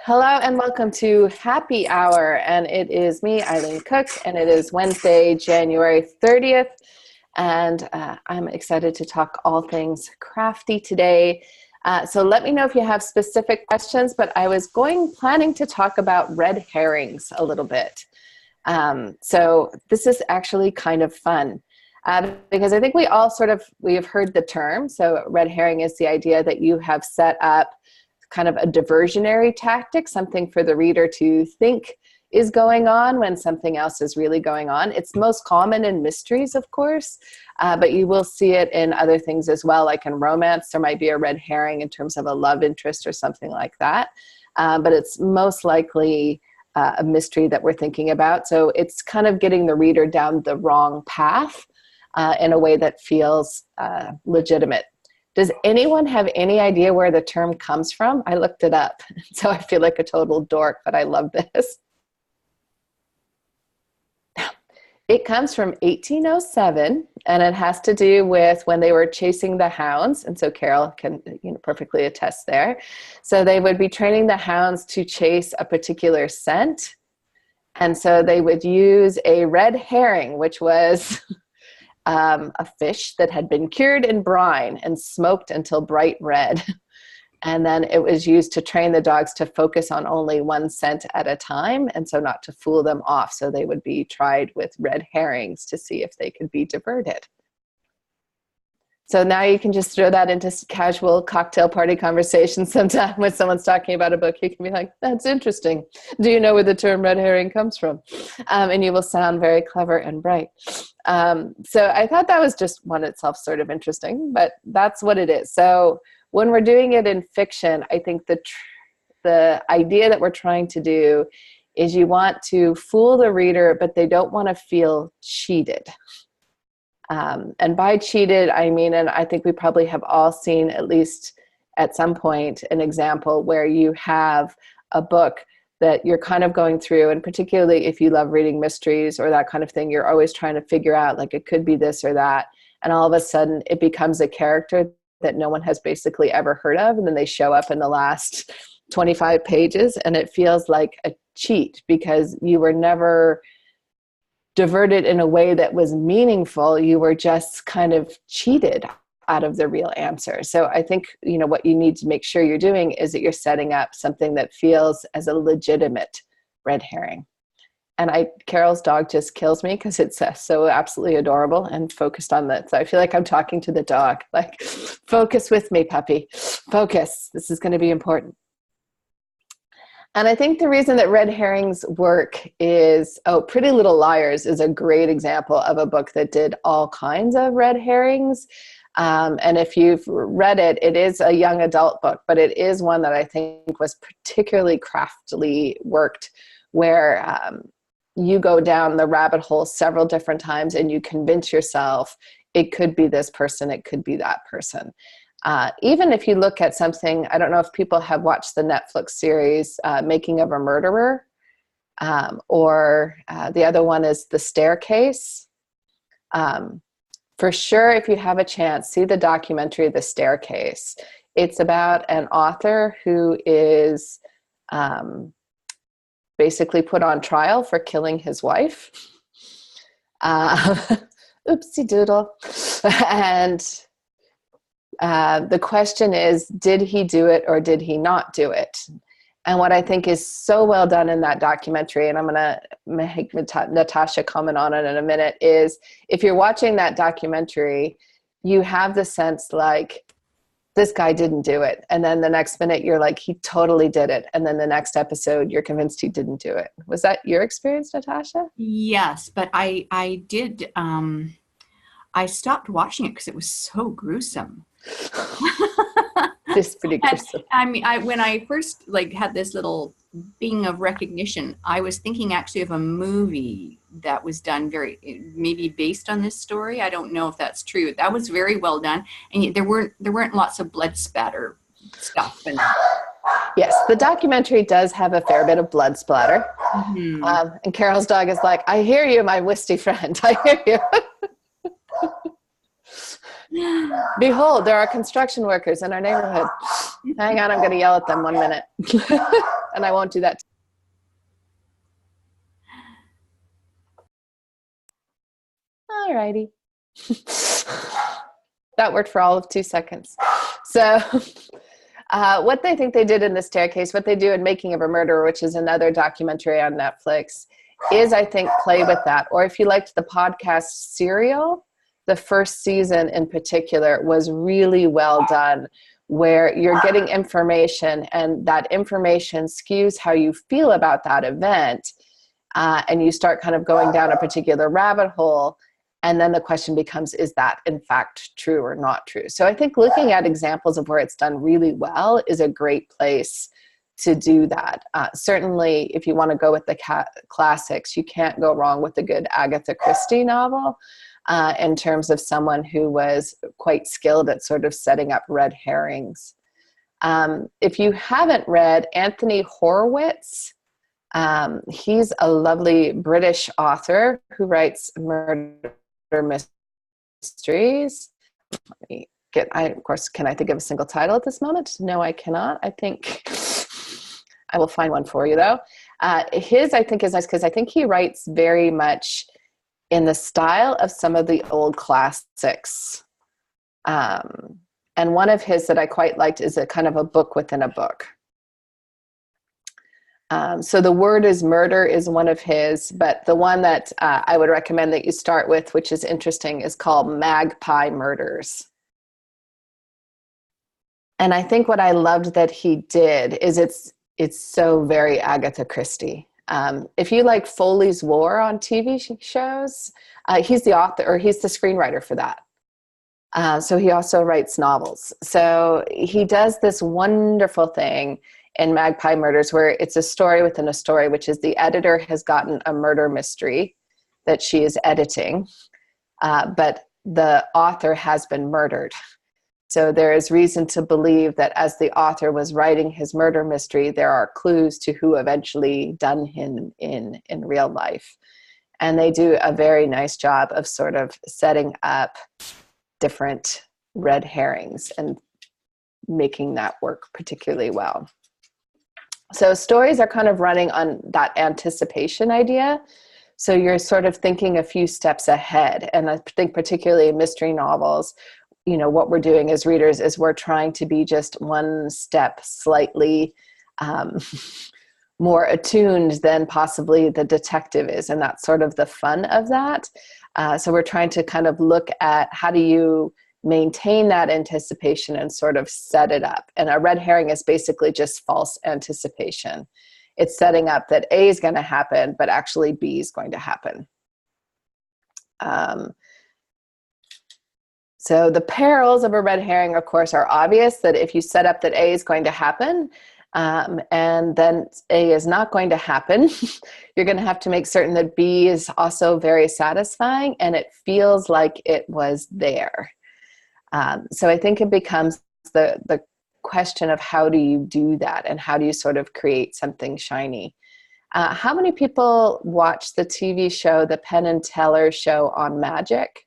Hello and welcome to Happy Hour, and it is me, Eileen Cook, and it is Wednesday, January 30th, and I'm excited to talk all things crafty today. So let me know if you have specific questions, but I was planning to talk about red herrings a little bit. So this is actually kind of fun. Because I think we have heard the term. So red herring is the idea that you have set up kind of a diversionary tactic, something for the reader to think is going on when something else is really going on. It's most common in mysteries, of course, but you will see it in other things as well. Like in romance, there might be a red herring in terms of a love interest or something like that. But it's most likely a mystery that we're thinking about. So it's kind of getting the reader down the wrong path in a way that feels legitimate. Does anyone have any idea where the term comes from? I looked it up, so I feel like a total dork, but I love this. It comes from 1807, and it has to do with when they were chasing the hounds, and so Carol can perfectly attest there. So they would be training the hounds to chase a particular scent, and so they would use a red herring, which was a fish that had been cured in brine and smoked until bright red. And then it was used to train the dogs to focus on only one scent at a time, and so not to fool them off. So they would be tried with red herrings to see if they could be diverted. So now you can just throw that into casual cocktail party conversation sometime when someone's talking about a book. You can be like, that's interesting. Do you know where the term red herring comes from? And you will sound very clever and bright. So I thought that was just one itself sort of interesting, but that's what it is. So when we're doing it in fiction, I think the idea that we're trying to do is you want to fool the reader, but they don't want to feel cheated. And by cheated, I mean, and I think we probably have all seen at least at some point an example where you have a book that you're kind of going through, and particularly if you love reading mysteries or that kind of thing, you're always trying to figure out, like, it could be this or that, and all of a sudden it becomes a character that no one has basically ever heard of, and then they show up in the last 25 pages, and it feels like a cheat because you were never diverted in a way that was meaningful. You were just kind of cheated out of the real answer. So I think, what you need to make sure you're doing is that you're setting up something that feels as a legitimate red herring. And Carol's dog just kills me because it's so absolutely adorable and focused on that. So I feel like I'm talking to the dog, like, focus with me, puppy. Focus. This is going to be important. And I think the reason that red herrings work is, Pretty Little Liars is a great example of a book that did all kinds of red herrings. And if you've read it, it is a young adult book, but it is one that I think was particularly craftily worked, where you go down the rabbit hole several different times and you convince yourself it could be this person, it could be that person. Even if you look at something, I don't know if people have watched the Netflix series Making of a Murderer, or the other one is The Staircase. For sure, if you have a chance, see the documentary The Staircase. It's about an author who is basically put on trial for killing his wife. Oopsie doodle. And the question is, did he do it or did he not do it? And what I think is so well done in that documentary, and I'm going to make Natasha comment on it in a minute, is if you're watching that documentary, you have the sense like, this guy didn't do it. And then the next minute you're like, he totally did it. And then the next episode, you're convinced he didn't do it. Was that your experience, Natasha? Yes, but I did, I stopped watching it because it was so gruesome. It's pretty gruesome. I mean, when I first had this little bing of recognition, I was thinking actually of a movie that was done maybe based on this story. I don't know if that's true. That was very well done, and there weren't lots of blood spatter stuff in it. Yes, the documentary does have a fair bit of blood splatter. Mm-hmm. And Carol's dog is like, I hear you, my wisty friend. I hear you. Behold, there are construction workers in our neighborhood. Hang on, I'm going to yell at them 1 minute. and I won't do that. All righty. That worked for all of 2 seconds. So what they think they did in The Staircase, what they do in Making of a Murderer, which is another documentary on Netflix, is, I think, play with that. Or if you liked the podcast Serial, the first season in particular was really well done, where you're getting information and that information skews how you feel about that event. And you start kind of going down a particular rabbit hole. And then the question becomes, is that in fact true or not true? So I think looking at examples of where it's done really well is a great place to do that. Certainly, if you want to go with the classics, you can't go wrong with a good Agatha Christie novel in terms of someone who was quite skilled at sort of setting up red herrings. If you haven't read Anthony Horowitz, he's a lovely British author who writes murder mysteries. Let me get, of course, can I think of a single title at this moment? No, I cannot. I think I will find one for you, though. His, I think, is nice because I think he writes very much in the style of some of the old classics. And one of his that I quite liked is a kind of a book within a book. So The Word is Murder is one of his, but the one that I would recommend that you start with, which is interesting, is called Magpie Murders. And I think what I loved that he did is it's so very Agatha Christie. If you like Foley's War on TV shows, he's the author, or he's the screenwriter for that. So he also writes novels. So he does this wonderful thing in Magpie Murders, where it's a story within a story, which is the editor has gotten a murder mystery that she is editing, but the author has been murdered. So there is reason to believe that as the author was writing his murder mystery, there are clues to who eventually done him in real life. And they do a very nice job of sort of setting up different red herrings and making that work particularly well. So stories are kind of running on that anticipation idea. So you're sort of thinking a few steps ahead. And I think particularly in mystery novels, you know, what we're doing as readers is we're trying to be just one step slightly more attuned than possibly the detective is. And that's sort of the fun of that. So we're trying to kind of look at how do you maintain that anticipation and sort of set it up. And a red herring is basically just false anticipation. It's setting up that A is going to happen, but actually B is going to happen. So the perils of a red herring, of course, are obvious, that if you set up that A is going to happen, and then A is not going to happen, you're going to have to make certain that B is also very satisfying and it feels like it was there. So I think it becomes the question of how do you do that and how do you sort of create something shiny. How many people watch the TV show, the Penn and Teller show on magic?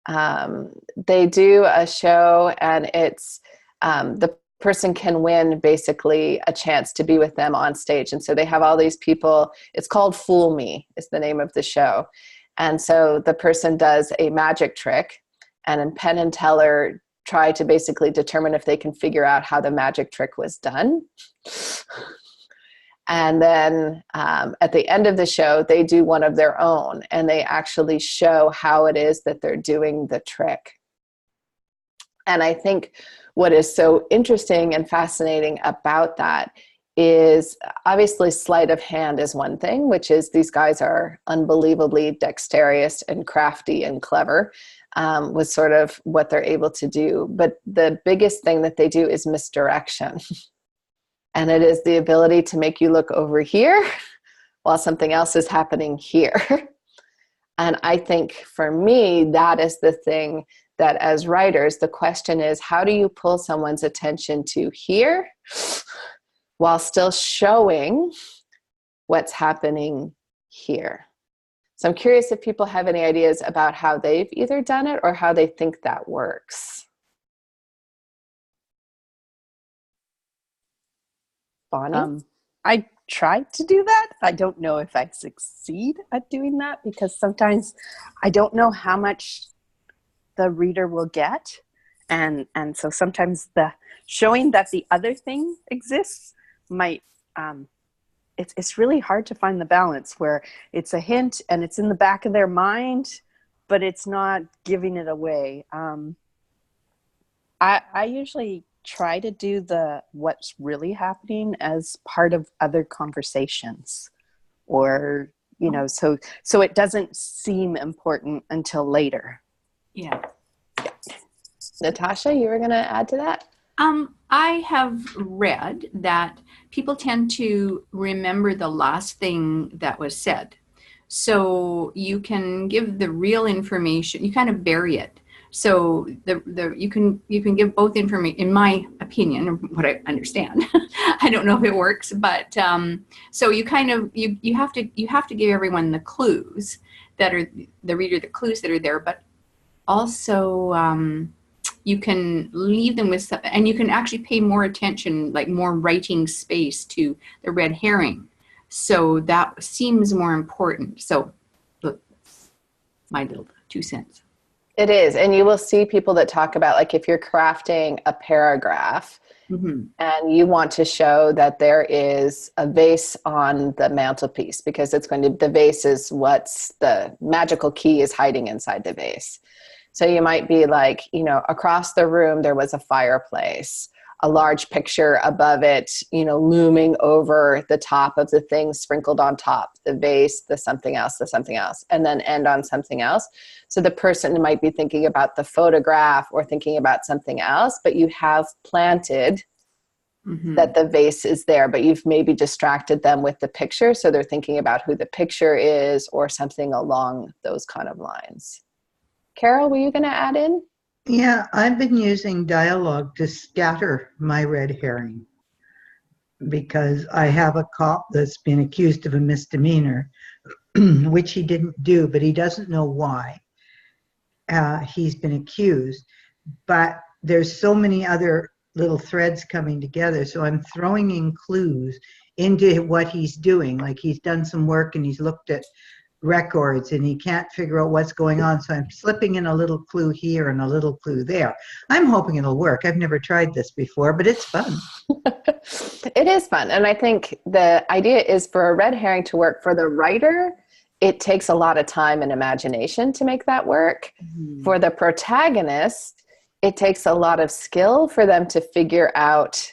They do a show and it's the person can win basically a chance to be with them on stage. And so they have all these people. It's called Fool Me is the name of the show. And so the person does a magic trick, and in Penn and Teller try to basically determine if they can figure out how the magic trick was done. And then at the end of the show, they do one of their own, and they actually show how it is that they're doing the trick. And I think what is so interesting and fascinating about that is obviously sleight of hand is one thing, which is these guys are unbelievably dexterous and crafty and clever with sort of what they're able to do. But the biggest thing that they do is misdirection. And it is the ability to make you look over here while something else is happening here. And I think for me, that is the thing that as writers, the question is, how do you pull someone's attention to here while still showing what's happening here? So I'm curious if people have any ideas about how they've either done it or how they think that works. Bonnie? I try to do that. I don't know if I succeed at doing that because sometimes I don't know how much the reader will get. And so sometimes the showing that the other thing exists might, it's really hard to find the balance where it's a hint and it's in the back of their mind, but it's not giving it away. I usually try to do the what's really happening as part of other conversations, or so it doesn't seem important until later. Yeah. Natasha, you were going to add to that? I have read that people tend to remember the last thing that was said. So you can give the real information, you kind of bury it. So you can give both information, in my opinion, or what I understand. I don't know if it works, but so you kind of you have to give everyone the clues that are the reader, the clues that are there, but also you can leave them with something, and you can actually pay more attention, like more writing space to the red herring. So that seems more important. So look, my little 2 cents. It is. And you will see people that talk about, like, if you're crafting a paragraph and you want to show that there is a vase on the mantelpiece, because the vase is what's the magical key is hiding inside the vase. So you might be like, across the room, there was a fireplace, a large picture above it, looming over the top of the thing sprinkled on top, the vase, the something else, and then end on something else. So the person might be thinking about the photograph or thinking about something else, but you have planted that the vase is there, but you've maybe distracted them with the picture. So they're thinking about who the picture is or something along those kind of lines. Carol, were you going to add in? Yeah, I've been using dialogue to scatter my red herring because I have a cop that's been accused of a misdemeanor, which he didn't do, but he doesn't know why he's been accused. But there's so many other little threads coming together, so I'm throwing in clues into what he's doing. Like he's done some work and he's looked at records and he can't figure out what's going on, so I'm slipping in a little clue here and a little clue there. I'm hoping it'll work. I've never tried this before, but it's fun. It is fun. And I think the idea is for a red herring to work for the writer, it takes a lot of time and imagination to make that work. For the protagonist, it takes a lot of skill for them to figure out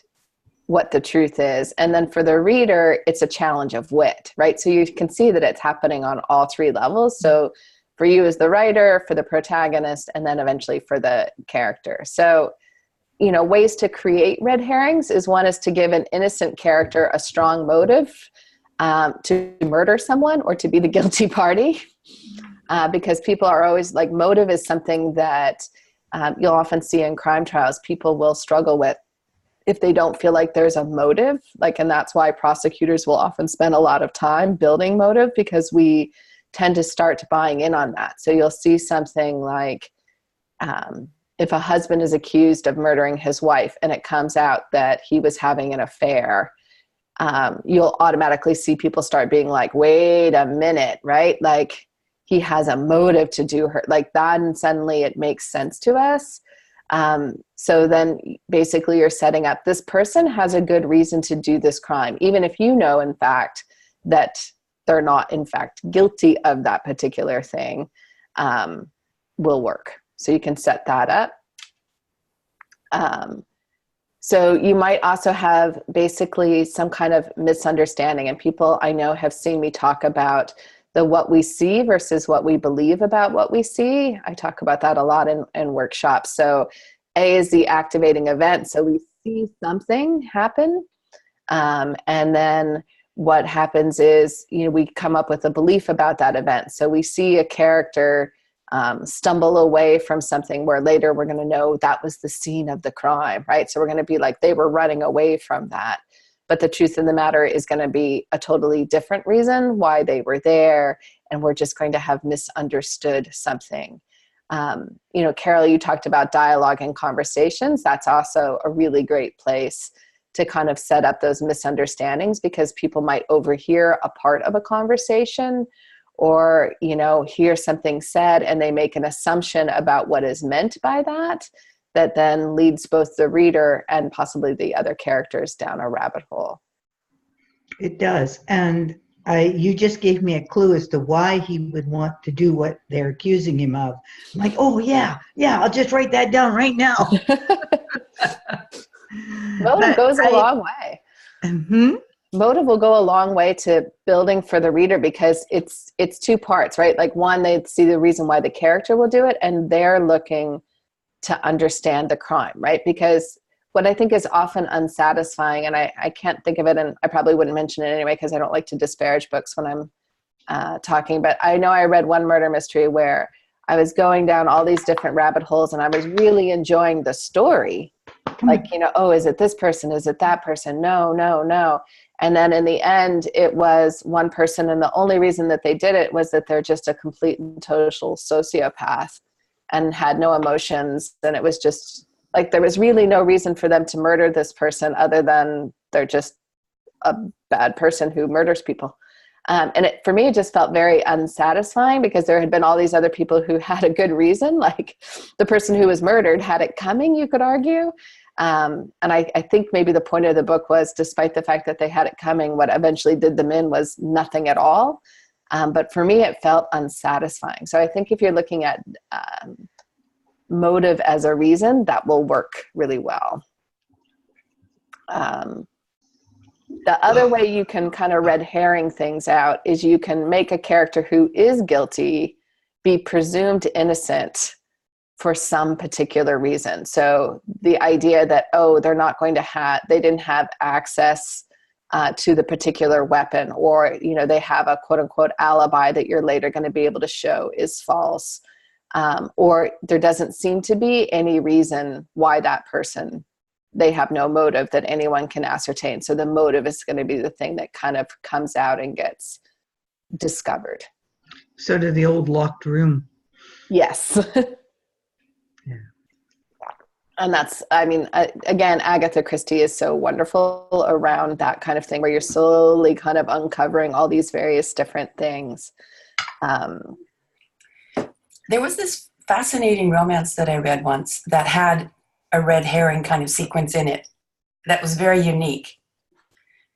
what the truth is. And then for the reader, it's a challenge of wit, right? So you can see that it's happening on all three levels. So for you as the writer, for the protagonist, and then eventually for the character. So, ways to create red herrings is one is to give an innocent character a strong motive to murder someone or to be the guilty party. Because people are always like, motive is something that you'll often see in crime trials. People will struggle with if they don't feel like there's a motive, and that's why prosecutors will often spend a lot of time building motive, because we tend to start buying in on that. So you'll see something like, if a husband is accused of murdering his wife and it comes out that he was having an affair, you'll automatically see people start being like, wait a minute, right? Like he has a motive to do her like that. And suddenly it makes sense to us. So then basically you're setting up, this person has a good reason to do this crime, even if you know, in fact, that they're not, in fact, guilty of that particular thing, will work. So you can set that up. So you might also have basically some kind of misunderstanding, and people I know have seen me talk about the what we see versus what we believe about what we see. I talk about that a lot in workshops. So A is the activating event. So we see something happen. And then what happens is, we come up with a belief about that event. So we see a character stumble away from something where later we're going to know that was the scene of the crime, right? So we're going to be like, they were running away from that. But the truth of the matter is going to be a totally different reason why they were there. And we're just going to have misunderstood something. Carol, you talked about dialogue and conversations. That's also a really great place to kind of set up those misunderstandings, because people might overhear a part of a conversation, or, you know, hear something said and they make an assumption about what is meant by that, that then leads both the reader and possibly the other characters down a rabbit hole. It does. And you just gave me a clue as to why he would want to do what they're accusing him of. I'm like, oh, yeah, I'll just write that down right now. Motive goes a long way. Mm-hmm. Motive will go a long way to building for the reader, because it's two parts, right? Like, one, they see the reason why the character will do it, and they're looking to understand the crime, right? Because what I think is often unsatisfying, and I can't think of it, and I probably wouldn't mention it anyway because I don't like to disparage books when I'm talking, but I know I read one murder mystery where I was going down all these different rabbit holes and I was really enjoying the story. Like, you know, oh, is it this person? Is it that person? No. And then in the end, it was one person, and the only reason that they did it was that they're just a complete and total sociopath and had no emotions. And it was just like, there was really no reason for them to murder this person other than they're just a bad person who murders people. And for me, it just felt very unsatisfying, because there had been all these other people who had a good reason. Like, the person who was murdered had it coming, you could argue. And I think maybe the point of the book was, despite the fact that they had it coming, what eventually did them in was nothing at all. But for me, it felt unsatisfying. So I think if you're looking at motive as a reason, that will work really well. The other way you can kind of red herring things out is you can make a character who is guilty be presumed innocent for some particular reason. So the idea that, oh, they're not going to they didn't have access to the particular weapon, or, you know, they have a quote unquote alibi that you're later going to be able to show is false. Or there doesn't seem to be any reason why that person, they have no motive that anyone can ascertain. So the motive is going to be the thing that kind of comes out and gets discovered. So to the old locked room. Yes. Yeah. And that's, I mean, again, Agatha Christie is so wonderful around that kind of thing, where you're slowly kind of uncovering all these various different things. There was this fascinating romance that I read once that had a red herring kind of sequence in it that was very unique.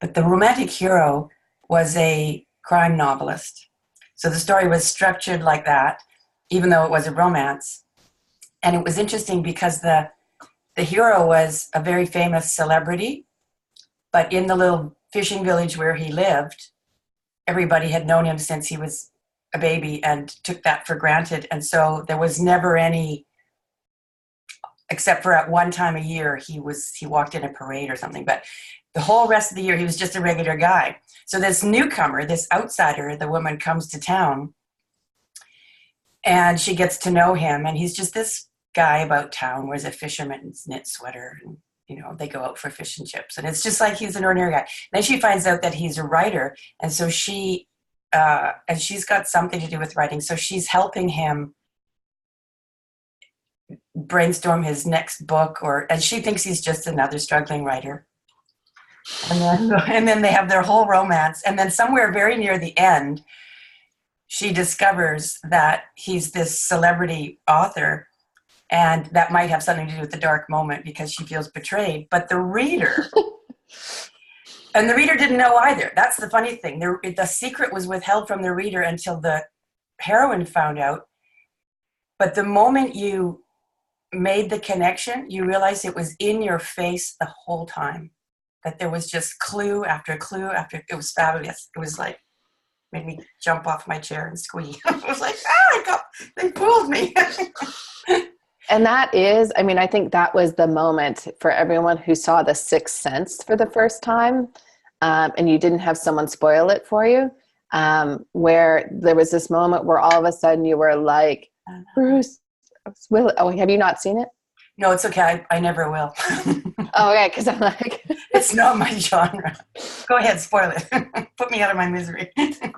But the romantic hero was a crime novelist. So the story was structured like that, even though it was a romance. And it was interesting because the hero was a very famous celebrity, but in the little fishing village where he lived, everybody had known him since he was a baby and took that for granted. And so there was never any, except for at one time a year, he walked in a parade or something, but the whole rest of the year, he was just a regular guy. So this newcomer, this outsider, the woman comes to town and she gets to know him, and he's just this guy about town, wears a fisherman's knit sweater, and, you know, they go out for fish and chips. And it's just like he's an ordinary guy. Then she finds out that he's a writer. And so she's got something to do with writing. So she's helping him brainstorm his next book, and she thinks he's just another struggling writer. And then they have their whole romance. And then somewhere very near the end, she discovers that he's this celebrity author, and that might have something to do with the dark moment because she feels betrayed. But the reader, and the reader didn't know either. That's the funny thing. The secret was withheld from the reader until the heroine found out. But the moment you made the connection, you realized it was in your face the whole time. That there was just clue after clue after. It was fabulous. It was like, made me jump off my chair and squeak. I was like, they fooled me. And that is, I mean, I think that was the moment for everyone who saw The Sixth Sense for the first time, and you didn't have someone spoil it for you, where there was this moment where all of a sudden you were like, Bruce, have you not seen it? No, it's okay. I never will. Oh, okay, because I'm like... It's not my genre. Go ahead, spoil it. Put me out of my misery.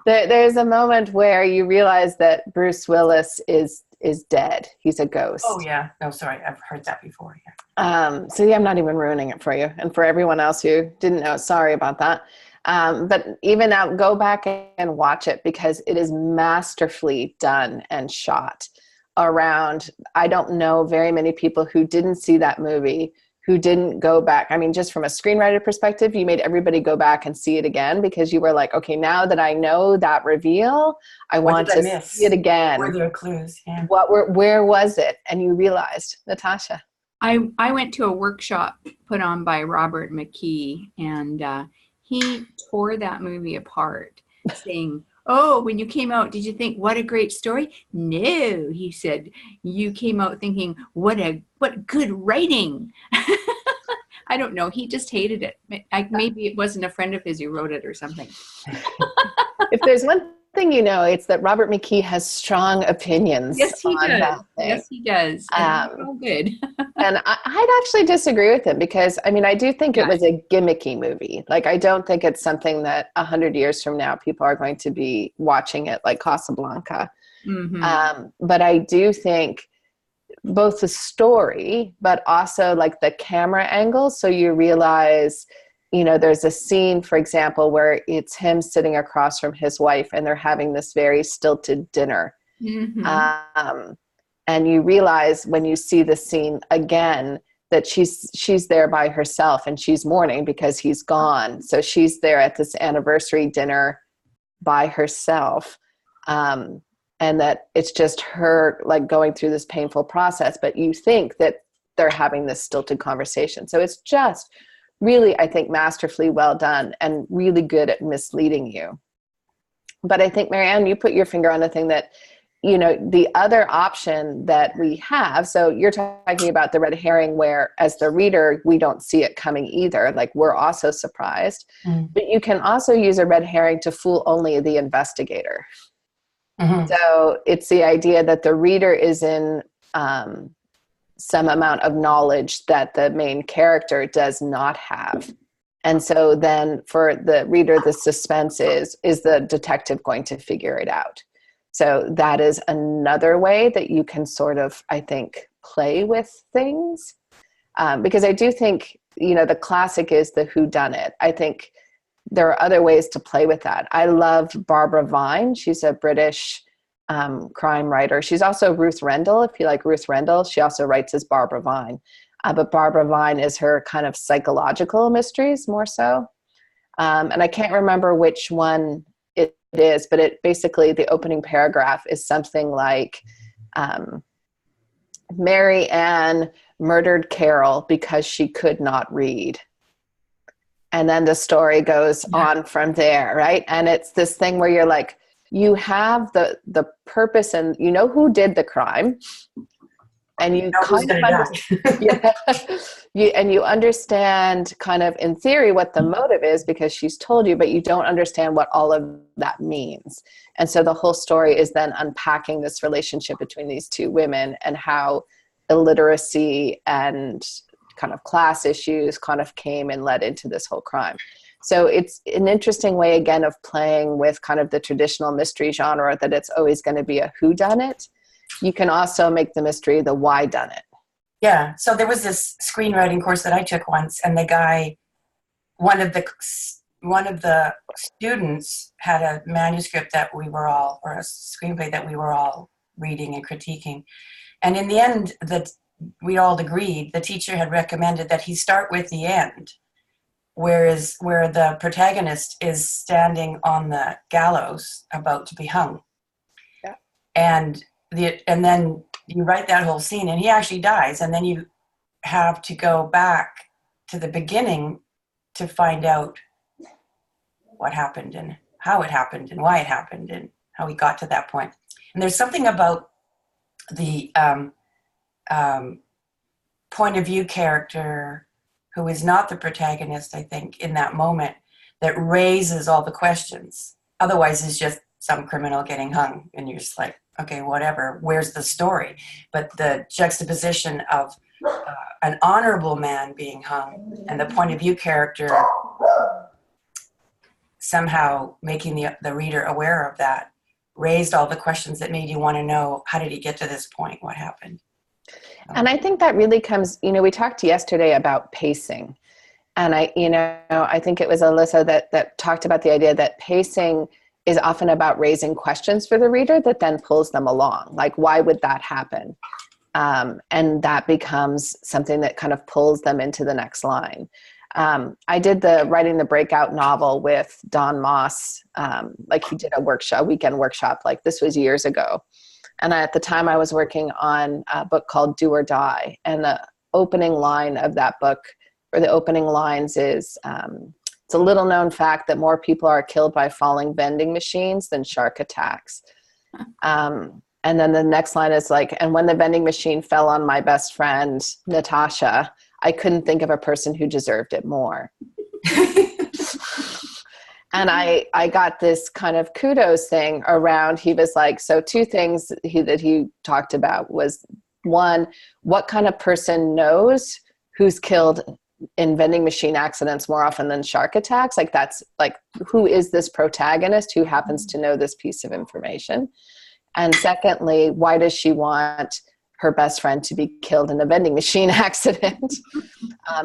There's a moment where you realize that Bruce Willis is is dead. He's a ghost. Oh yeah. No, sorry. I've heard that before. Yeah. So yeah, I'm not even ruining it for you. And for everyone else who didn't know, sorry about that. But even now, go back and watch it because it is masterfully done and shot around. I don't know very many people who didn't see that movie, who didn't go back. I mean, just from a screenwriter perspective, you made everybody go back and see it again because you were like, okay, now that I know that reveal, I want to see it again. Were there clues? Yeah. Where was it? And you realized, Natasha. I went to a workshop put on by Robert McKee, and he tore that movie apart, saying, "Oh, when you came out, did you think, what a great story?" No, he said, you came out thinking, what good writing. I don't know. He just hated it. Maybe it wasn't a friend of his who wrote it or something. If there's one thing you know, it's that Robert McKee has strong opinions. Yes, he on does. that thing. Yes, he does. And they're all good. And I'd actually disagree with him because, I mean, I do think it was a gimmicky movie. Like, I don't think it's something that 100 years from now people are going to be watching it like Casablanca. Mm-hmm. But I do think both the story, but also like the camera angle. So you realize, you know, there's a scene, for example, where it's him sitting across from his wife and they're having this very stilted dinner. Mm-hmm. And you realize when you see the scene again that she's there by herself and she's mourning because he's gone. So she's there at this anniversary dinner by herself. And that it's just her like going through this painful process, but you think that they're having this stilted conversation. So it's just really, I think, masterfully well done and really good at misleading you. But I think, Marianne, you put your finger on the thing that, you know, the other option that we have, so you're talking about the red herring where as the reader, we don't see it coming either. Like we're also surprised, but you can also use a red herring to fool only the investigator. Mm-hmm. So it's the idea that the reader is in some amount of knowledge that the main character does not have. And so then for the reader, the suspense is the detective going to figure it out? So that is another way that you can sort of, I think, play with things. Because I do think, you know, the classic is the whodunit. I think there are other ways to play with that. I love Barbara Vine. She's a British crime writer. She's also Ruth Rendell. If you like Ruth Rendell, she also writes as Barbara Vine. But Barbara Vine is her kind of psychological mysteries more so. And I can't remember which one it is, but it basically, the opening paragraph is something like, Mary Ann murdered Carol because she could not read. And then the story goes on from there, right? And it's this thing where you're like, you have the purpose and you know who did the crime. And you kind of and you understand kind of in theory what the motive is because she's told you, but you don't understand what all of that means. And so the whole story is then unpacking this relationship between these two women and how illiteracy and kind of class issues kind of came and led into this whole crime. So it's an interesting way, again, of playing with kind of the traditional mystery genre that it's always going to be a whodunit. You can also make the mystery the why-done-it. Yeah. So there was this screenwriting course that I took once, and the guy, one of the students had a manuscript that we were all, or a screenplay that we were all reading and critiquing. And in the end, we all agreed, the teacher had recommended that he start with the end, where the protagonist is standing on the gallows about to be hung. Yeah. And then you write that whole scene and he actually dies, and then you have to go back to the beginning to find out what happened and how it happened and why it happened and how he got to that point. And there's something about the point of view character who is not the protagonist, I think, in that moment that raises all the questions. Otherwise it's just some criminal getting hung and you're just like, okay, whatever, where's the story? But the juxtaposition of an honorable man being hung and the point of view character somehow making the reader aware of that raised all the questions that made you want to know, how did he get to this point? What happened? And I think that really comes, we talked yesterday about pacing. And I think it was Alyssa that talked about the idea that pacing is often about raising questions for the reader that then pulls them along. Like, why would that happen? And that becomes something that kind of pulls them into the next line. I did the Writing the Breakout novel with Don Moss. Like, he did a weekend workshop, like this was years ago. And at the time I was working on a book called Do or Die. And the opening line of that book, or the opening lines, is, it's a little known fact that more people are killed by falling vending machines than shark attacks. And then the next line is like, and when the vending machine fell on my best friend, Natasha, I couldn't think of a person who deserved it more. And I got this kind of kudos thing around, he was like, so two things that he talked about was, one, what kind of person knows who's killed in vending machine accidents more often than shark attacks? Like, that's like, who is this protagonist who happens to know this piece of information? And secondly, why does she want her best friend to be killed in a vending machine accident?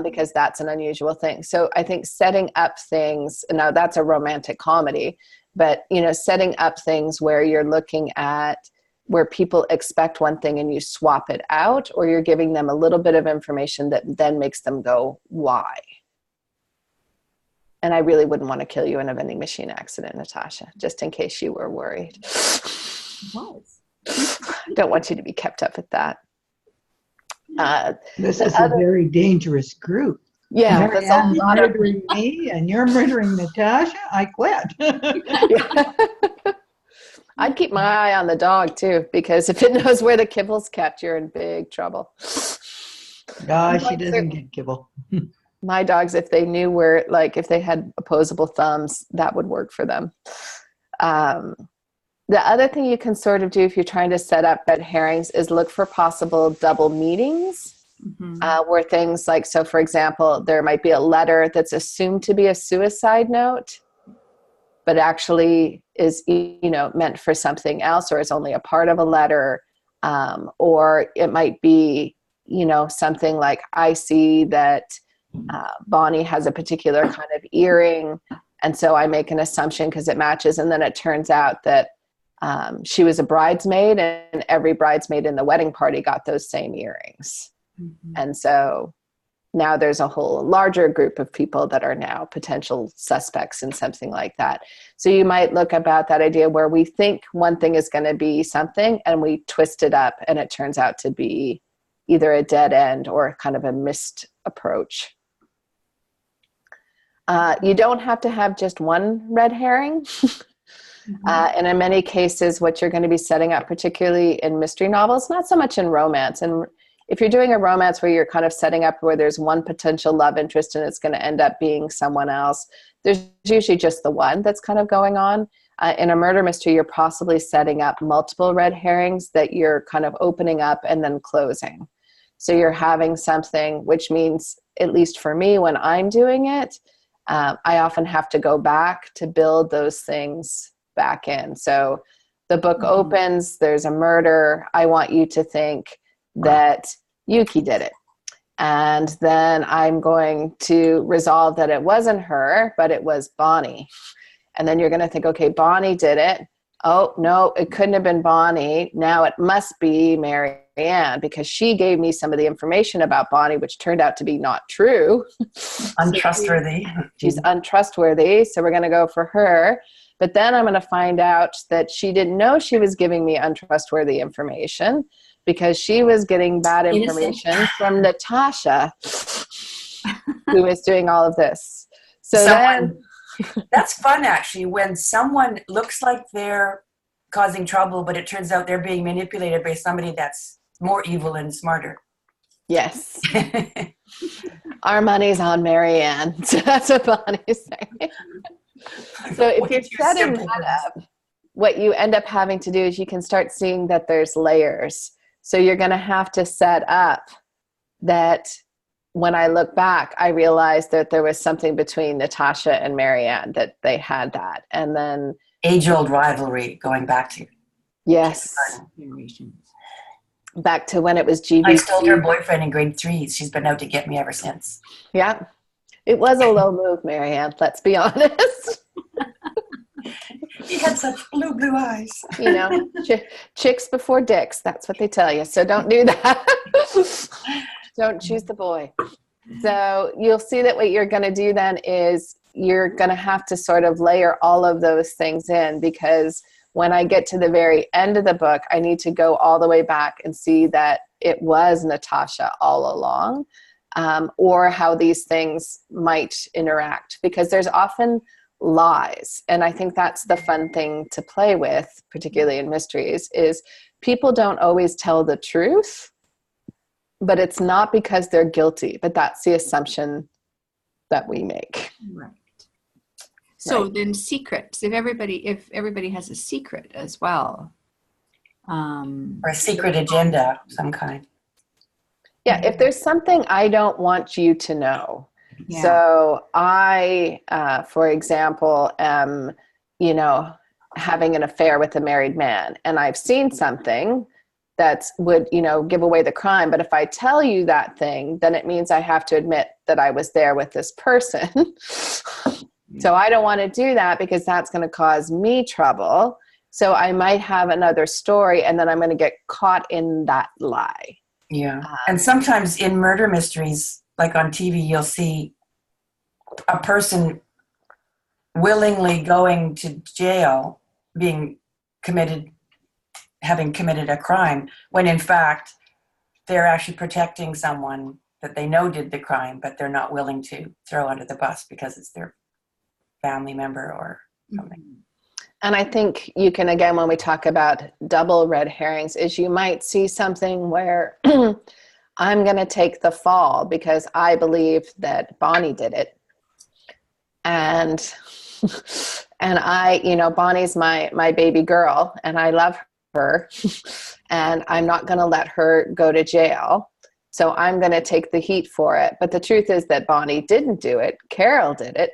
Because that's an unusual thing. So I think setting up things, now that's a romantic comedy, but setting up things where you're looking at where people expect one thing and you swap it out, or you're giving them a little bit of information that then makes them go, why? And I really wouldn't want to kill you in a vending machine accident, Natasha, just in case you were worried. Don't want you to be kept up with that. This is a very dangerous group. Yeah, that's a lot of murdering me, and you're murdering Natasha. I quit. I'd keep my eye on the dog too, because if it knows where the kibble's kept, you're in big trouble. She doesn't get kibble. My dogs, if they knew where, like if they had opposable thumbs, that would work for them. The other thing you can sort of do if you're trying to set up red herrings is look for possible double meanings. Where things like, so for example, there might be a letter that's assumed to be a suicide note, but actually is, meant for something else, or is only a part of a letter. Or it might be, something like, I see that Bonnie has a particular kind of earring, and so I make an assumption because it matches, and then it turns out that she was a bridesmaid, and every bridesmaid in the wedding party got those same earrings. And so now there's a whole larger group of people that are now potential suspects in something like that. So you might look about that idea where we think one thing is going to be something and we twist it up and it turns out to be either a dead end or kind of a missed approach. You don't have to have just one red herring. And in many cases, what you're going to be setting up, particularly in mystery novels, not so much in romance. And if you're doing a romance where you're kind of setting up where there's one potential love interest and it's going to end up being someone else, there's usually just the one that's kind of going on. In a murder mystery, you're possibly setting up multiple red herrings that you're kind of opening up and then closing. So you're having something, which means, at least for me, when I'm doing it, I often have to go back to build those things back in. So the book opens, there's a murder. I want you to think that Yuki did it. And then I'm going to resolve that it wasn't her, but it was Bonnie. And then you're going to think, okay, Bonnie did it. Oh, no, it couldn't have been Bonnie. Now it must be Mary Ann, because she gave me some of the information about Bonnie, which turned out to be not true. Untrustworthy. She's untrustworthy. So we're going to go for her. But then I'm going to find out that she didn't know she was giving me untrustworthy information, because she was getting bad information from Natasha, who is doing all of this. So that's fun, actually, when someone looks like they're causing trouble, but it turns out they're being manipulated by somebody that's more evil and smarter. Yes. Our money's on Mary Ann. So that's what Bonnie's saying. So if you're setting that up, what you end up having to do is you can start seeing that there's layers. So you're going to have to set up that when I look back, I realized that there was something between Natasha and Marianne, that they had that. And then Age-old rivalry going back to. yes, Generations. back to when it was GBC. I stole her boyfriend in grade 3. She's been out to get me ever since. Yeah. It was a low move, Marianne, let's be honest. He had such blue eyes. You know, chicks before dicks. That's what they tell you. So don't do that. Don't choose the boy. So you'll see that what you're going to do then is you're going to have to sort of layer all of those things in, because when I get to the very end of the book, I need to go all the way back and see that it was Natasha all along, or how these things might interact, because there's often lies. And I think that's the fun thing to play with, particularly in mysteries, is people don't always tell the truth, but it's not because they're guilty, but that's the assumption that we make. Right. So Right. then secrets, if everybody has a secret as well. Or a secret agenda of some kind. Yeah, if there's something I don't want you to know. Yeah. So I, for example, am, having an affair with a married man, and I've seen something that would, give away the crime. But if I tell you that thing, then it means I have to admit that I was there with this person. So I don't want to do that, because that's going to cause me trouble. So I might have another story, and then I'm going to get caught in that lie. Yeah. And sometimes in murder mysteries, like on TV, you'll see a person willingly going to jail, having committed a crime, when in fact they're actually protecting someone that they know did the crime, but they're not willing to throw under the bus because it's their family member or something. And I think you can, again, when we talk about double red herrings, is you might see something where I'm going to take the fall because I believe that Bonnie did it. And I, Bonnie's my baby girl, and I love her, and I'm not going to let her go to jail. So I'm going to take the heat for it. But the truth is that Bonnie didn't do it. Carol did it.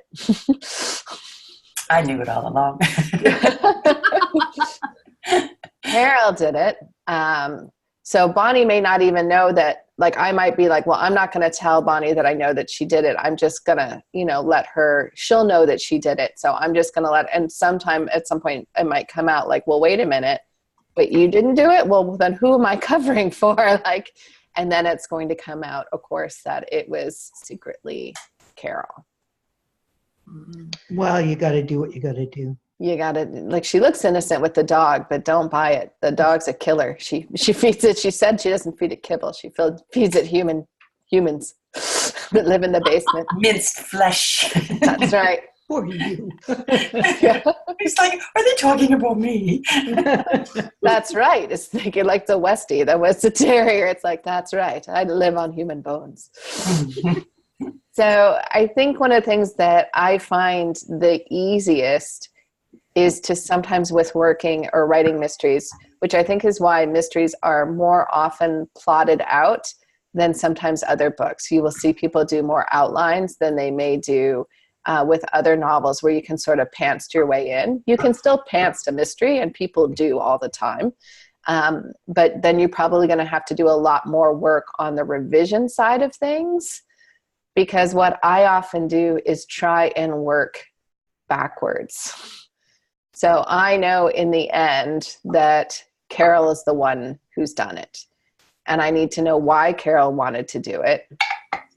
I knew it all along. Carol did it. So Bonnie may not even know that, like, I might be like, well, I'm not going to tell Bonnie that I know that she did it. I'm just going to, let her, she'll know that she did it. So I'm just going to and sometime at some point it might come out like, well, wait a minute, but you didn't do it? Well, then who am I covering for? And then it's going to come out, of course, that it was secretly Carol. Well, you got to do what you got to do. You got to, she looks innocent with the dog, but don't buy it. The dog's a killer. She feeds it. She said she doesn't feed it kibble. She feeds it humans that live in the basement. Minced flesh. That's right. Poor you. Yeah. It's like, are they talking about me? That's right. It's thinking like the Westie, the Westie Terrier. It's like, that's right. I live on human bones. So I think one of the things that I find the easiest is to sometimes with working or writing mysteries, which I think is why mysteries are more often plotted out than sometimes other books. You will see people do more outlines than they may do with other novels, where you can sort of pants your way in. You can still pants a mystery, and people do all the time. But then you're probably going to have to do a lot more work on the revision side of things, because what I often do is try and work backwards. So I know in the end that Carol is the one who's done it. And I need to know why Carol wanted to do it.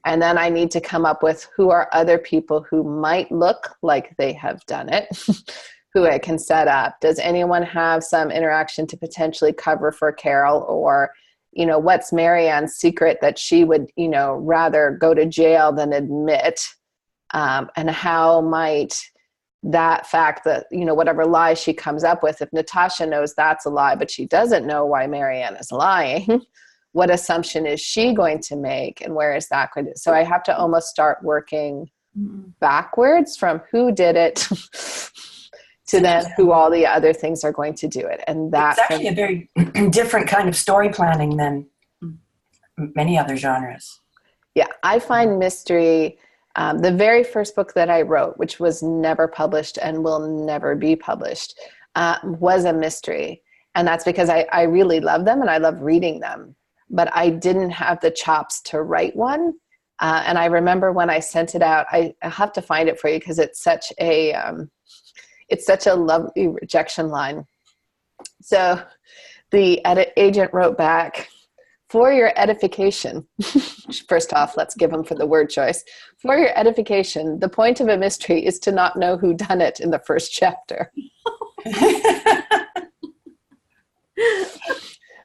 And then I need to come up with who are other people who might look like they have done it, who I can set up. Does anyone have some interaction to potentially cover for Carol? Or, what's Marianne's secret that she would, rather go to jail than admit? And how might that fact that, whatever lie she comes up with, if Natasha knows that's a lie, but she doesn't know why Marianne is lying, what assumption is she going to make, and where is that going to? So I have to almost start working backwards from who did it to then who all the other things are going to do it. And that's actually a very different kind of story planning than many other genres. Yeah, I find mystery, the very first book that I wrote, which was never published and will never be published, was a mystery. And that's because I really love them and I love reading them. But I didn't have the chops to write one. And I remember when I sent it out, I'll have to find it for you because it's such a lovely rejection line. So the agent wrote back, "For your edification," first off, let's give them for the word choice. "For your edification, the point of a mystery is to not know who done it in the first chapter."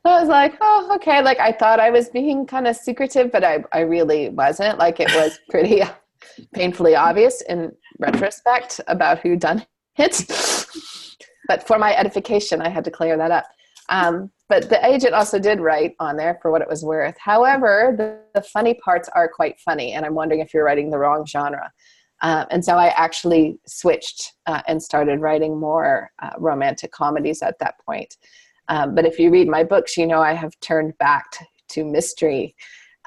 I was like, oh, okay. Like, I thought I was being kind of secretive, but I really wasn't. Like, it was pretty painfully obvious in retrospect about who done it. But for my edification, I had to clear that up. But the agent also did write on there for what it was worth. However, the funny parts are quite funny, and I'm wondering if you're writing the wrong genre. And so I actually switched and started writing more romantic comedies at that point. But if you read my books, you know I have turned back to mystery.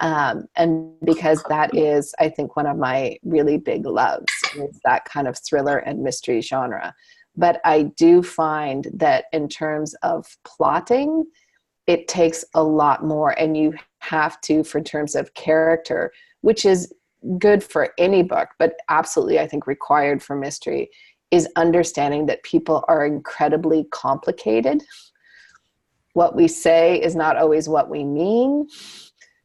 And because that is, I think, one of my really big loves, is that kind of thriller and mystery genre. But I do find that in terms of plotting, it takes a lot more, and you have to, for terms of character, which is good for any book, but absolutely, I think, required for mystery, is understanding that people are incredibly complicated. What we say is not always what we mean.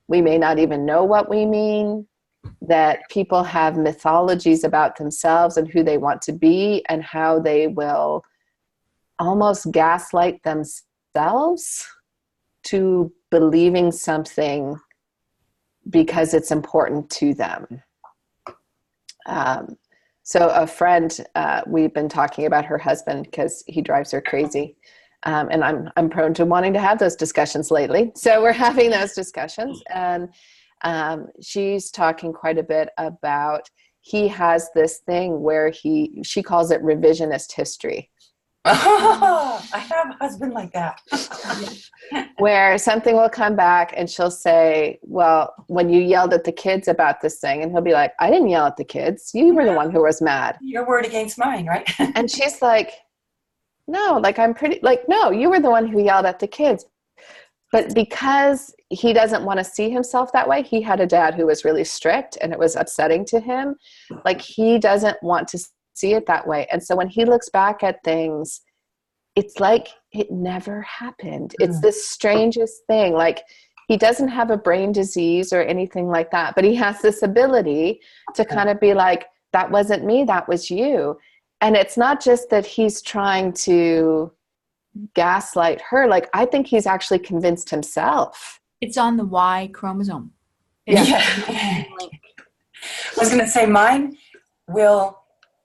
We may not even know what we mean. That people have mythologies about themselves and who they want to be, and how they will almost gaslight themselves to believing something because it's important to them. So a friend, we've been talking about her husband because he drives her crazy. And I'm prone to wanting to have those discussions lately. So we're having those discussions, and she's talking quite a bit about, he has this thing where she calls it revisionist history. Oh, I have a husband like that. Where something will come back and she'll say, well, when you yelled at the kids about this thing, and he'll be like, I didn't yell at the kids. You were the one who was mad. Your word against mine, right? And she's like, no, like, no, you were the one who yelled at the kids. But because he doesn't want to see himself that way, he had a dad who was really strict and it was upsetting to him. Like, he doesn't want to see it that way. And so when he looks back at things, it's like it never happened. It's this strangest thing. Like, he doesn't have a brain disease or anything like that, but he has this ability to kind of be like, that wasn't me, that was you. And it's not just that he's trying to gaslight her. Like, I think he's actually convinced himself. It's on the Y chromosome. Yeah. I was going to say, mine will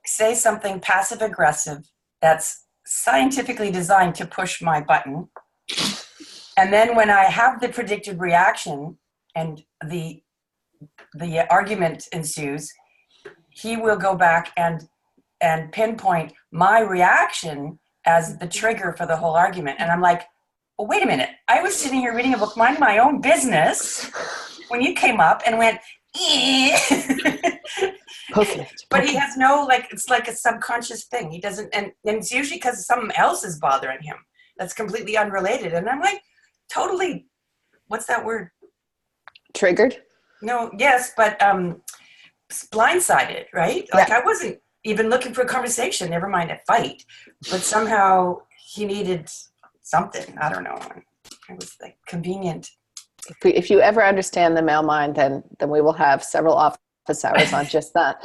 say something passive aggressive that's scientifically designed to push my button. And then when I have the predicted reaction and the argument ensues, he will go back and pinpoint my reaction as the trigger for the whole argument. And I'm like, well, wait a minute. I was sitting here reading a book, minding my own business, when you came up and went, but he has no, like, it's like a subconscious thing. He doesn't, and it's usually because something else is bothering him that's completely unrelated. And I'm like, totally, what's that word? Triggered? No, yes, but blindsided, right? Yeah. Like, I wasn't even looking for a conversation, never mind a fight, but somehow he needed something. I don't know. It was like convenient. If you ever understand the male mind, then we will have several office hours on just that.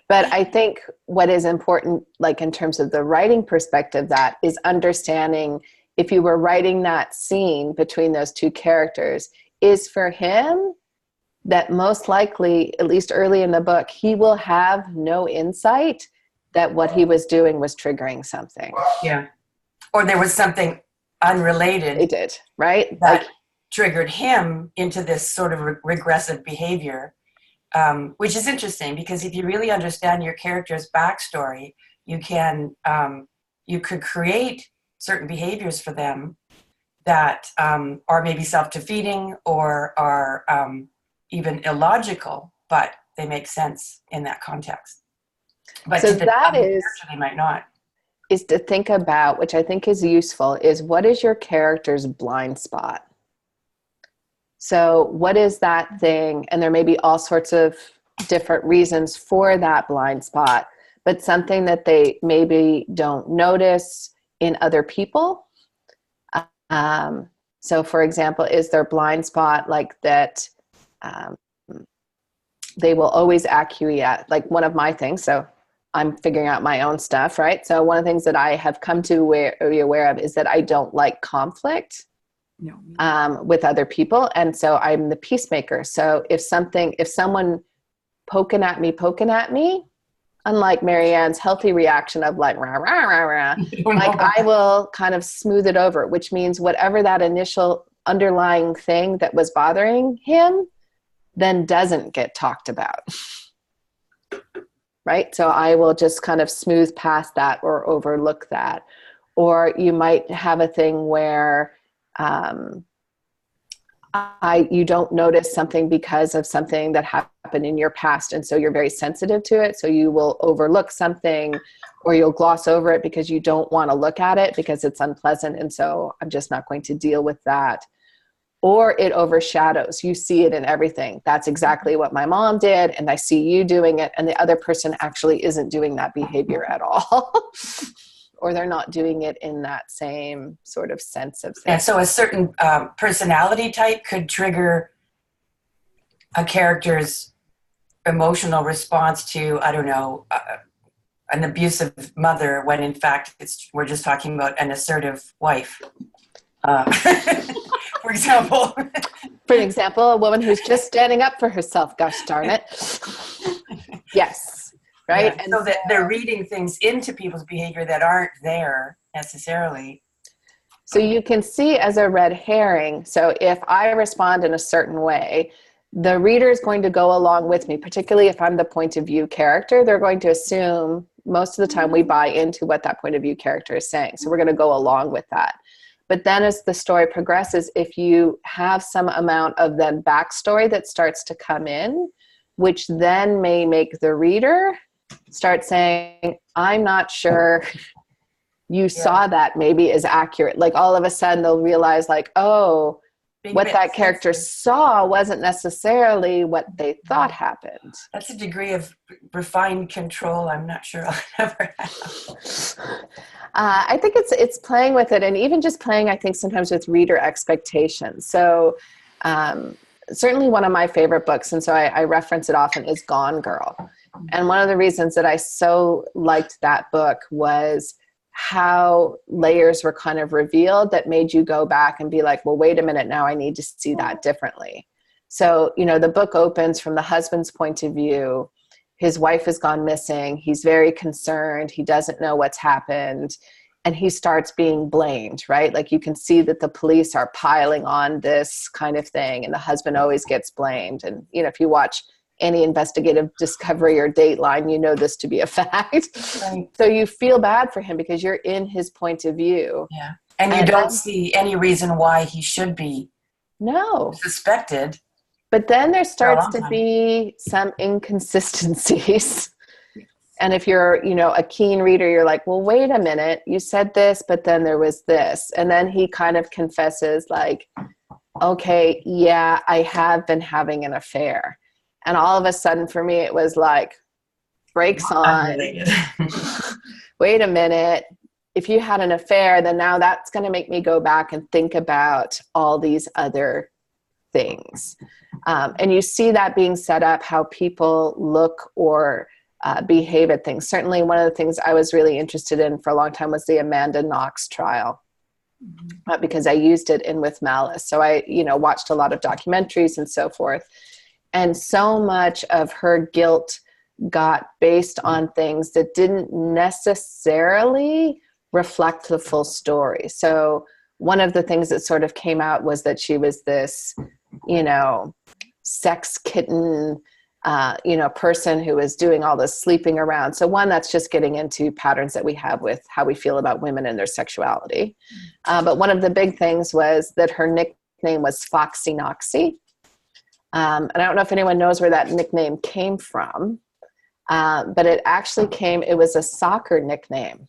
But I think what is important, like in terms of the writing perspective, that is understanding, if you were writing that scene between those two characters, is for him that most likely, at least early in the book, he will have no insight that what he was doing was triggering something. Yeah. Or there was something unrelated. It did, right? That like, triggered him into this sort of regressive behavior, which is interesting, because if you really understand your character's backstory, you could create certain behaviors for them that are maybe self-defeating or are even illogical, but they make sense in that context. But So to the that character, they might not. is to think about, which I think is useful, is what is your character's blind spot? So what is that thing? And there may be all sorts of different reasons for that blind spot, but something that they maybe don't notice in other people. So for example, is their blind spot like that they will always acquiesce, like one of my things, so I'm figuring out my own stuff, right? So one of the things that I have come to be aware of is that I don't like conflict with other people. And so I'm the peacemaker. So if someone poking at me, unlike Marianne's healthy reaction of like, rah, rah, rah, rah, like I will kind of smooth it over, which means whatever that initial underlying thing that was bothering him then doesn't get talked about. Right? So I will just kind of smooth past that or overlook that. Or you might have a thing where you don't notice something because of something that happened in your past. And so you're very sensitive to it. So you will overlook something or you'll gloss over it because you don't want to look at it because it's unpleasant. And so I'm just not going to deal with that. Or it overshadows. You see it in everything. That's exactly what my mom did. And I see you doing it. And the other person actually isn't doing that behavior at all. Or they're not doing it in that same sort of sense of things. Yeah, so a certain personality type could trigger a character's emotional response to, I don't know, an abusive mother when in fact we're just talking about an assertive wife. For example. For example, a woman who's just standing up for herself, gosh darn it. Yes, right? Yeah, and so that they're reading things into people's behavior that aren't there necessarily. So you can see as a red herring, so if I respond in a certain way, the reader is going to go along with me, particularly if I'm the point of view character. They're going to assume most of the time we buy into what that point of view character is saying. So we're going to go along with that. But then as the story progresses, if you have some amount of then backstory that starts to come in, which then may make the reader start saying, I'm not sure you saw that maybe is accurate. Like all of a sudden they'll realize like, oh, what that character saw wasn't necessarily what they thought happened. That's a degree of refined control I'm not sure I'll ever have. I think it's playing with it, and even just playing, I think, sometimes with reader expectations. So certainly one of my favorite books, and so I reference it often, is Gone Girl. And one of the reasons that I so liked that book was how layers were kind of revealed that made you go back and be like, well, wait a minute, now I need to see that differently. So, the book opens from the husband's point of view. His wife has gone missing. He's very concerned. He doesn't know what's happened. And he starts being blamed, right? Like you can see that the police are piling on this kind of thing, and the husband always gets blamed. And, if you watch any investigative Discovery or Dateline, you know this to be a fact. Right. So you feel bad for him because you're in his point of view. Yeah. And you don't see any reason why he should be suspected. But then there starts to be some inconsistencies. And if you're, a keen reader, you're like, well, wait a minute, you said this, but then there was this. And then he kind of confesses like, okay, yeah, I have been having an affair. And all of a sudden for me, it was like, brakes on. Wait a minute. If you had an affair, then now that's going to make me go back and think about all these other things. And you see that being set up, how people look or behave at things. Certainly one of the things I was really interested in for a long time was the Amanda Knox trial, because I used it in With Malice. So I, watched a lot of documentaries and so forth. And so much of her guilt got based on things that didn't necessarily reflect the full story. So one of the things that sort of came out was that she was this, sex kitten, person who was doing all this sleeping around. So one, that's just getting into patterns that we have with how we feel about women and their sexuality. But one of the big things was that her nickname was Foxy Noxy. And I don't know if anyone knows where that nickname came from, but it was a soccer nickname.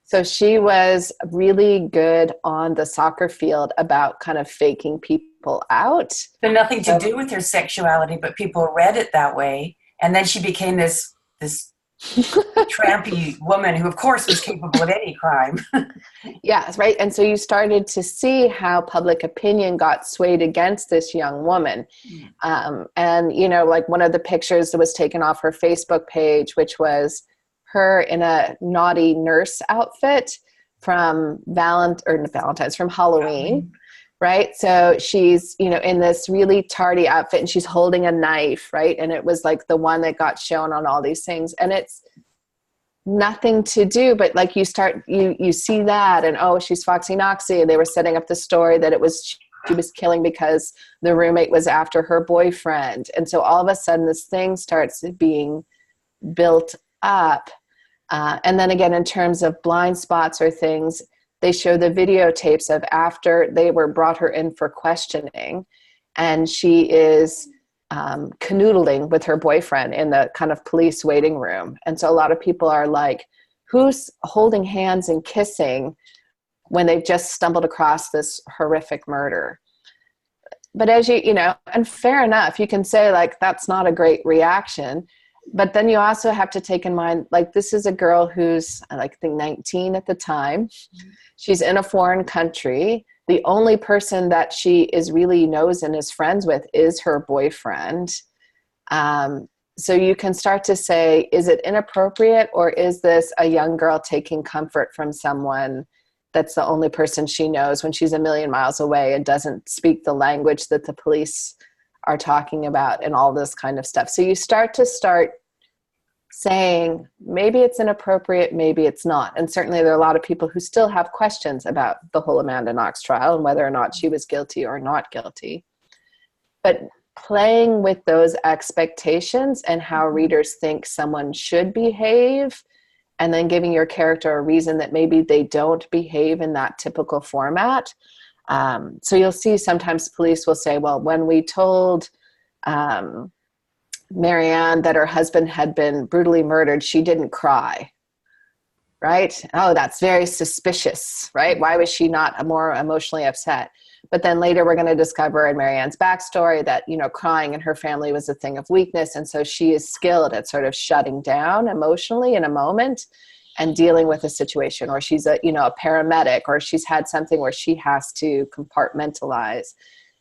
So she was really good on the soccer field about kind of faking people out. So nothing to do with her sexuality, but people read it that way. And then she became this trampy woman who, of course, was capable of any crime. Yes, right. And so you started to see how public opinion got swayed against this young woman. And, like one of the pictures that was taken off her Facebook page, which was her in a naughty nurse outfit from from Halloween, right? So she's, in this really tardy outfit and she's holding a knife, right? And it was like the one that got shown on all these things. And it's nothing to do, but like you see that and, oh, she's Foxy Noxy. And they were setting up the story that she was killing because the roommate was after her boyfriend. And so all of a sudden this thing starts being built up. And then again, in terms of blind spots or things, they show the videotapes of after they brought her in for questioning, and she is canoodling with her boyfriend in the kind of police waiting room. And so a lot of people are like, who's holding hands and kissing when they've just stumbled across this horrific murder? But as and fair enough, you can say like, that's not a great reaction. But then you also have to take in mind, like, this is a girl who's, I think 19 at the time. She's in a foreign country. The only person that she is really knows and is friends with is her boyfriend. So you can start to say, is it inappropriate, or is this a young girl taking comfort from someone that's the only person she knows when she's a million miles away and doesn't speak the language that the police are talking about and all this kind of stuff. So you start saying, maybe it's inappropriate, maybe it's not. And certainly there are a lot of people who still have questions about the whole Amanda Knox trial and whether or not she was guilty or not guilty. But playing with those expectations and how readers think someone should behave, and then giving your character a reason that maybe they don't behave in that typical format. So you'll see sometimes police will say, well, when we told Marianne that her husband had been brutally murdered, she didn't cry, right? Oh, that's very suspicious, right? Why was she not more emotionally upset? But then later we're going to discover in Marianne's backstory that, crying in her family was a thing of weakness. And so she is skilled at sort of shutting down emotionally in a moment and dealing with a situation, or she's a paramedic, or she's had something where she has to compartmentalize.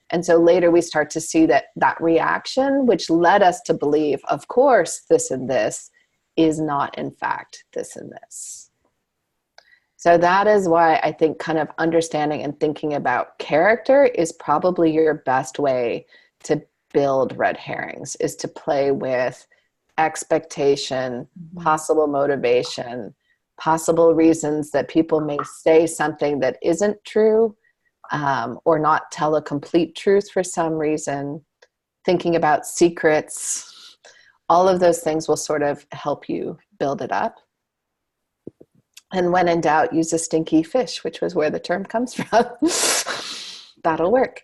And so later we start to see that reaction, which led us to believe, of course, this and this is not, in fact, this and this. So that is why I think kind of understanding and thinking about character is probably your best way to build red herrings, is to play with expectation, possible motivation, possible reasons that people may say something that isn't true, or not tell a complete truth for some reason, thinking about secrets. All of those things will sort of help you build it up. And when in doubt, use a stinky fish, which was where the term comes from. That'll work.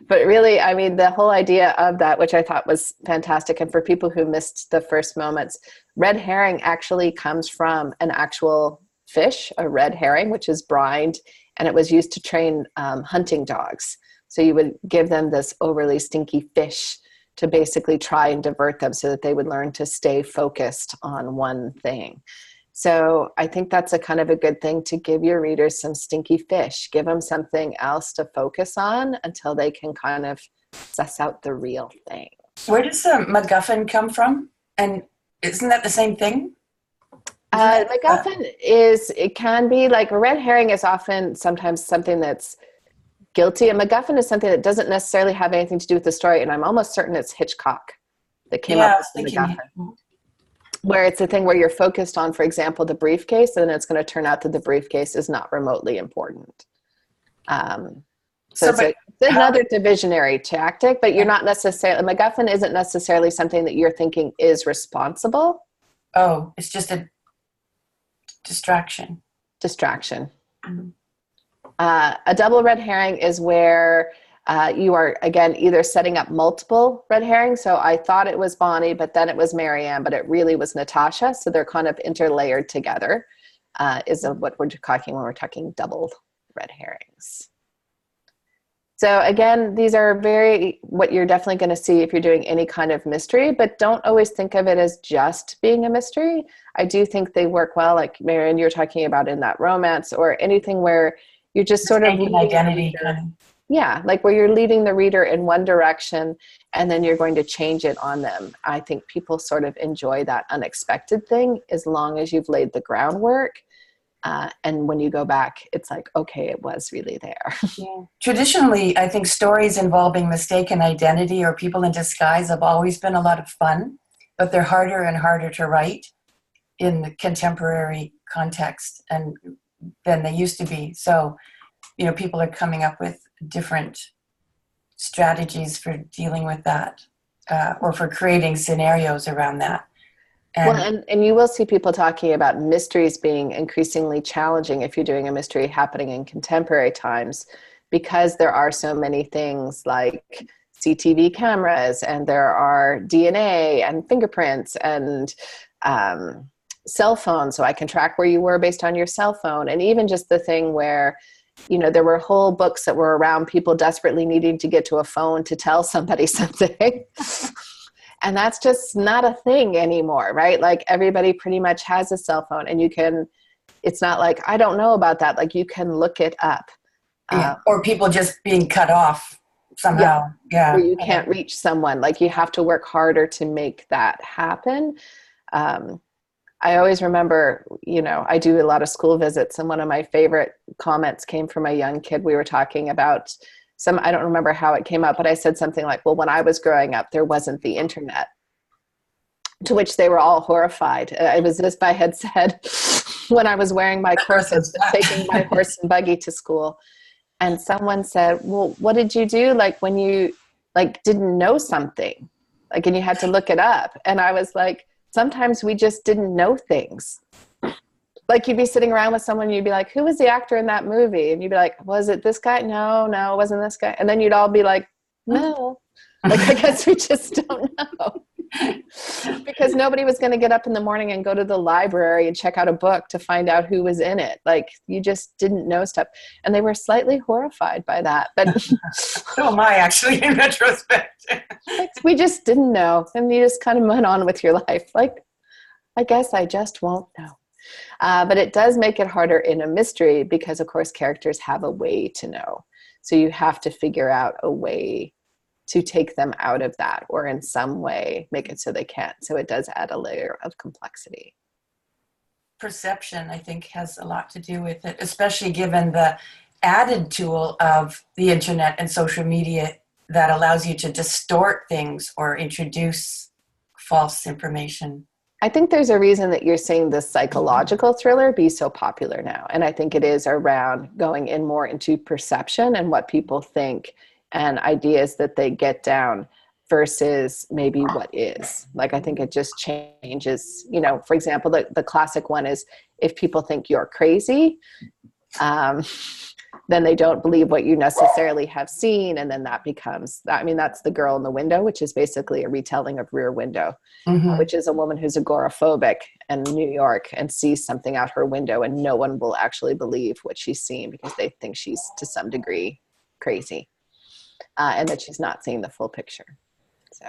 But really, I mean, the whole idea of that, which I thought was fantastic, and for people who missed the first moments, red herring actually comes from an actual fish, a red herring, which is brined, and it was used to train hunting dogs. So you would give them this overly stinky fish to basically try and divert them so that they would learn to stay focused on one thing. So I think that's a kind of a good thing to give your readers some stinky fish. Give them something else to focus on until they can kind of suss out the real thing. Where does the MacGuffin come from? And isn't that the same thing? MacGuffin it can be like a red herring is often sometimes something that's guilty. A MacGuffin is something that doesn't necessarily have anything to do with the story. And I'm almost certain it's Hitchcock that came up with the MacGuffin. Where it's a thing where you're focused on, for example, the briefcase, and then it's going to turn out that the briefcase is not remotely important. So it's another divisionary tactic, but you're not necessarily, a MacGuffin isn't necessarily something that you're thinking is responsible. Oh, it's just a distraction. Distraction. Mm-hmm. A double red herring is where you are, again, either setting up multiple red herrings. So I thought it was Bonnie, but then it was Marianne, but it really was Natasha. So they're kind of interlayered together, is what we're talking when we're talking double red herrings. So again, these are what you're definitely going to see if you're doing any kind of mystery, but don't always think of it as just being a mystery. I do think they work well, like Marianne, you're talking about in that romance, or anything where you're just sort of leading identity the reader. Yeah, like where you're leading the reader in one direction and then you're going to change it on them. I think people sort of enjoy that unexpected thing as long as you've laid the groundwork. And when you go back, it's like, okay, it was really there. Yeah. Traditionally, I think stories involving mistaken identity or people in disguise have always been a lot of fun, but they're harder and harder to write in the contemporary context and than they used to be. So, people are coming up with different strategies for dealing with that, or for creating scenarios around that. And you will see people talking about mysteries being increasingly challenging if you're doing a mystery happening in contemporary times, because there are so many things like CCTV cameras, and there are DNA and fingerprints and cell phones, so I can track where you were based on your cell phone. And even just the thing where, there were whole books that were around people desperately needing to get to a phone to tell somebody something. And that's just not a thing anymore, right? Like everybody pretty much has a cell phone, and it's not like, I don't know about that. Like you can look it up. Or people just being cut off somehow. Yeah. Where you can't reach someone. Like you have to work harder to make that happen. I always remember, I do a lot of school visits, and one of my favorite comments came from a young kid. We were talking about I don't remember how it came up, but I said something like, well, when I was growing up, there wasn't the internet. To which they were all horrified. It was as if I had said when I was wearing my corsets, taking my horse and buggy to school. And someone said, well, what did you do? Like when you didn't know something, and you had to look it up. And I was like, sometimes we just didn't know things. Like you'd be sitting around with someone, you'd be like, who was the actor in that movie? And you'd be like, was it this guy? No, it wasn't this guy. And then you'd all be like, no. I guess we just don't know. Because nobody was going to get up in the morning and go to the library and check out a book to find out who was in it. Like you just didn't know stuff. And they were slightly horrified by that. But so am I, actually, in retrospect. We just didn't know. And you just kind of went on with your life. Like, I guess I just won't know. But it does make it harder in a mystery because, of course, characters have a way to know. So you have to figure out a way to take them out of that, or in some way make it so they can't. So it does add a layer of complexity. Perception, I think, has a lot to do with it, especially given the added tool of the internet and social media that allows you to distort things or introduce false information. I think there's a reason that you're seeing this psychological thriller be so popular now. And I think it is around going in more into perception and what people think and ideas that they get down versus maybe what is. Like, I think it just changes, for example, the classic one is if people think you're crazy, then they don't believe what you necessarily have seen. And then that becomes, that's The Girl in the Window, which is basically a retelling of Rear Window, which is a woman who's agoraphobic in New York and sees something out her window, and no one will actually believe what she's seen because they think she's to some degree crazy, and that she's not seeing the full picture. So,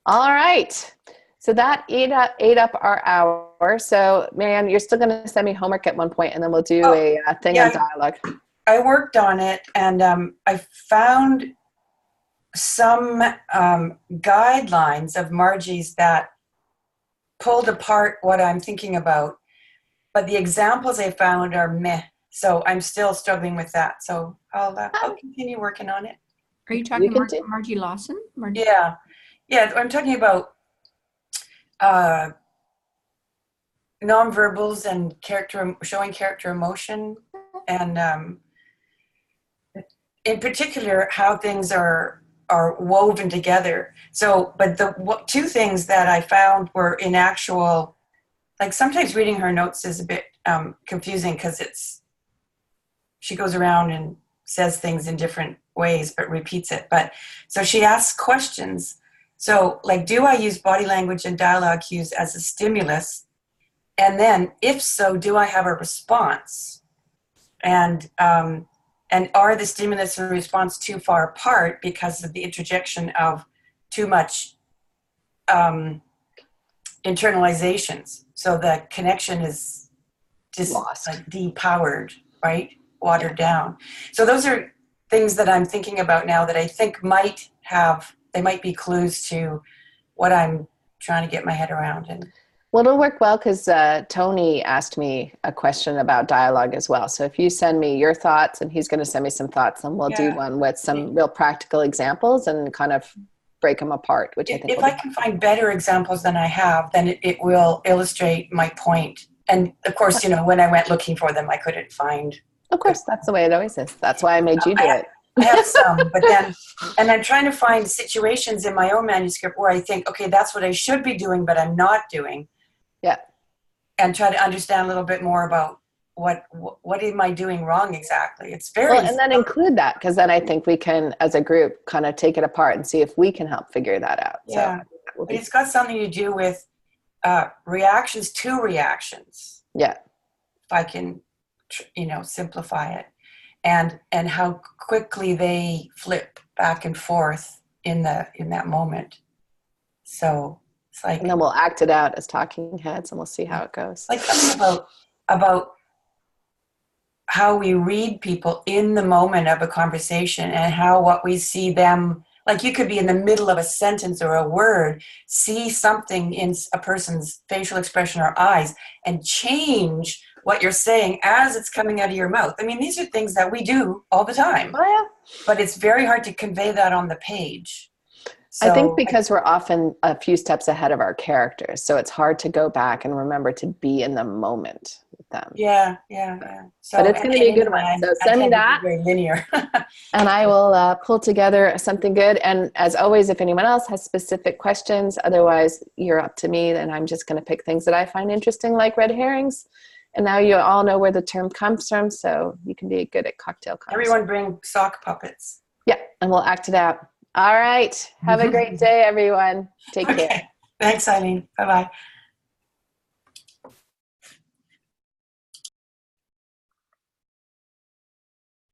all right. So that ate up our hour. So, Marianne, you're still going to send me homework at one point, and then we'll do a thing on dialogue. I worked on it, and I found some guidelines of Margie's that pulled apart what I'm thinking about. But the examples I found are meh. So I'm still struggling with that. So I'll continue working on it. Are you talking about Margie Lawson? Yeah. I'm talking about nonverbals and showing character emotion, and in particular how things are woven together. So, but the two things that I found were in actual, like sometimes reading her notes is a bit confusing because she goes around and says things in different ways, but repeats it. But so she asks questions. So like, do I use body language and dialogue cues as a stimulus? And then if so, do I have a response? And are the stimulus and response too far apart because of the interjection of too much internalizations? So the connection is just Lost. like depowered, right? Watered down. So those are things that I'm thinking about now that I think they might be clues to what I'm trying to get my head around. And well, it'll work well because Tony asked me a question about dialogue as well. So if you send me your thoughts and he's going to send me some thoughts, and we'll do one with some real practical examples and kind of break them apart, which I think if I can find better examples than I have, then it will illustrate my point. And of course, when I went looking for them, I couldn't find. Of course, that's the way it always is. That's why I made you do it. I have some, but then, and I'm trying to find situations in my own manuscript where I think, okay, that's what I should be doing, but I'm not doing. Yeah. And try to understand a little bit more about what am I doing wrong exactly. It's very well, and then include that, because then I think we can, as a group, kind of take it apart and see if we can help figure that out. Yeah, so but it's got something to do with reactions to reactions. Yeah. If I can, simplify it, and how quickly they flip back and forth in that moment. So it's like, and then we'll act it out as talking heads, and we'll see how it goes. Like something about how we read people in the moment of a conversation, and how what we see them, like you could be in the middle of a sentence or a word, see something in a person's facial expression or eyes, and change what you're saying as it's coming out of your mouth. I mean, these are things that we do all the time. Oh, yeah. But it's very hard to convey that on the page. So, I think because we're often a few steps ahead of our characters, so it's hard to go back and remember to be in the moment with them. Yeah. So, but it's going to be a good one. So send me that. Very linear. And I will pull together something good. And as always, if anyone else has specific questions, otherwise you're up to me, and I'm just going to pick things that I find interesting, like red herrings. And now you all know where the term comes from, so you can be good at cocktail conversation. Everyone bring sock puppets. Yeah, and we'll act it out. All right. Have a great day, everyone. Take care. Thanks, Eileen. Bye-bye.